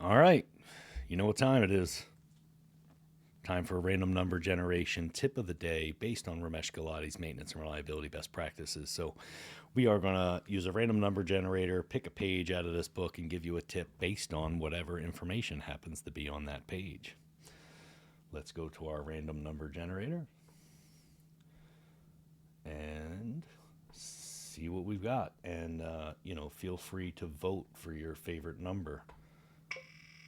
All right. You know what time it is. Time for a random number generation tip of the day based on Ramesh Gulati's maintenance and reliability best practices. So, we are going to use a random number generator, pick a page out of this book, and give you a tip based on whatever information happens to be on that page. Let's go to our random number generator and see what we've got. And, feel free to vote for your favorite number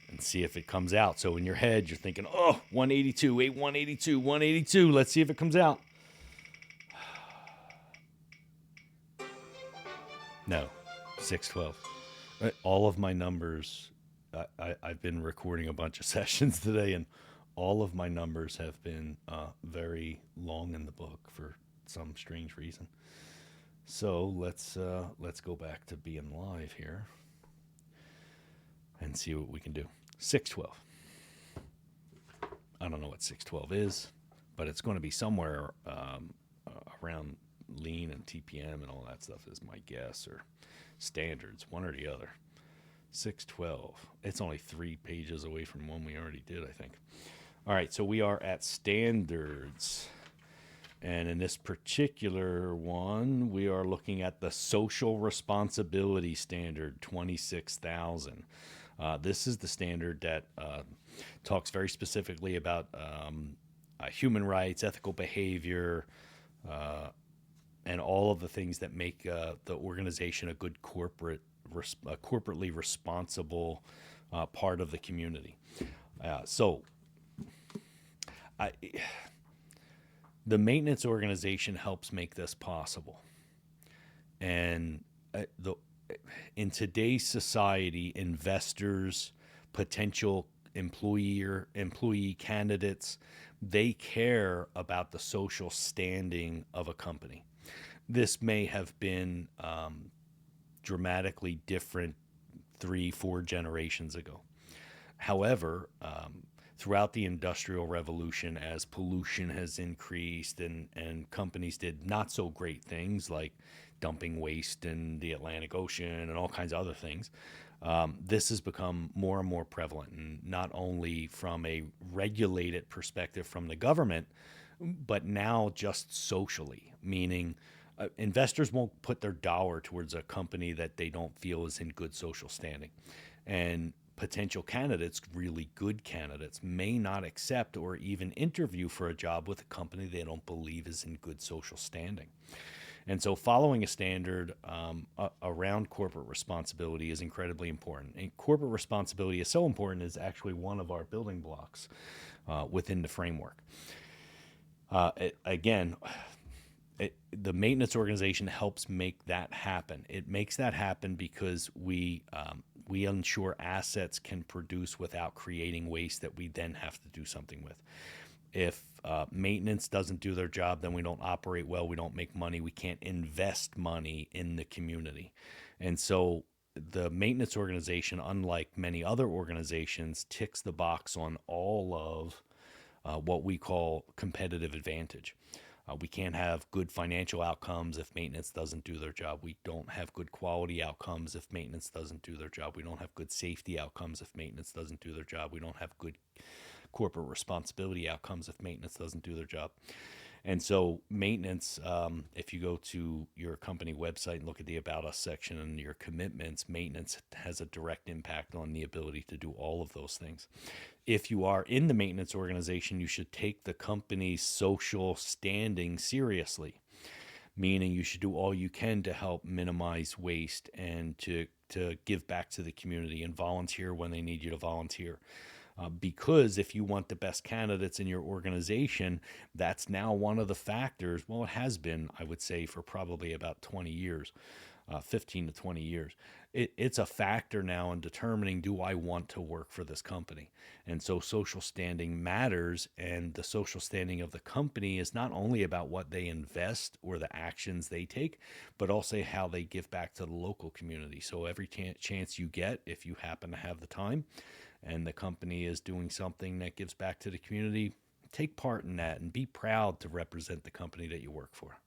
and see if it comes out. So in your head, you're thinking, oh, 182, 182, 182. Let's see if it comes out. No, 612. All of my numbers, I've been recording a bunch of sessions today, and all of my numbers have been very long in the book for some strange reason. So let's go back to being live here and see what we can do. 612. I don't know what 612 is, but it's going to be somewhere around lean and TPM and all that stuff is my guess, or standards, one or the other. 612. It's only 3 pages away from one we already did, I think. All right, so we are at standards. And in this particular one, we are looking at the social responsibility standard 26,000. This is the standard that talks very specifically about human rights, ethical behavior, and all of the things that make the organization a good corporately responsible part of the community. So, the maintenance organization helps make this possible. And in today's society, investors, potential employee candidates, they care about the social standing of a company. This may have been dramatically different 3-4 generations ago. However, throughout the Industrial Revolution, as pollution has increased and companies did not so great things like dumping waste in the Atlantic Ocean and all kinds of other things, this has become more and more prevalent, and not only from a regulated perspective from the government, but now just socially, meaning investors won't put their dollar towards a company that they don't feel is in good social standing. And potential candidates, really good candidates, may not accept or even interview for a job with a company they don't believe is in good social standing. And so following a standard around corporate responsibility is incredibly important. And corporate responsibility is so important, it's actually one of our building blocks within the framework. The maintenance organization helps make that happen. It makes that happen because we ensure assets can produce without creating waste that we then have to do something with. If maintenance doesn't do their job, then we don't operate well, we don't make money, we can't invest money in the community. And so the maintenance organization, unlike many other organizations, ticks the box on all of what we call competitive advantage. We can't have good financial outcomes if maintenance doesn't do their job. We don't have good quality outcomes if maintenance doesn't do their job. We don't have good safety outcomes if maintenance doesn't do their job. We don't have good corporate responsibility outcomes if maintenance doesn't do their job. And so maintenance, if you go to your company website and look at the About Us section and your commitments, maintenance has a direct impact on the ability to do all of those things. If you are in the maintenance organization, you should take the company's social standing seriously, meaning you should do all you can to help minimize waste and to give back to the community and volunteer when they need you to volunteer. Because if you want the best candidates in your organization, that's now one of the factors. Well, it has been, I would say, for probably about 20 years, 15 to 20 years. It's a factor now in determining, do I want to work for this company? And so social standing matters, and the social standing of the company is not only about what they invest or the actions they take, but also how they give back to the local community. So every chance you get, if you happen to have the time, and the company is doing something that gives back to the community, take part in that and be proud to represent the company that you work for.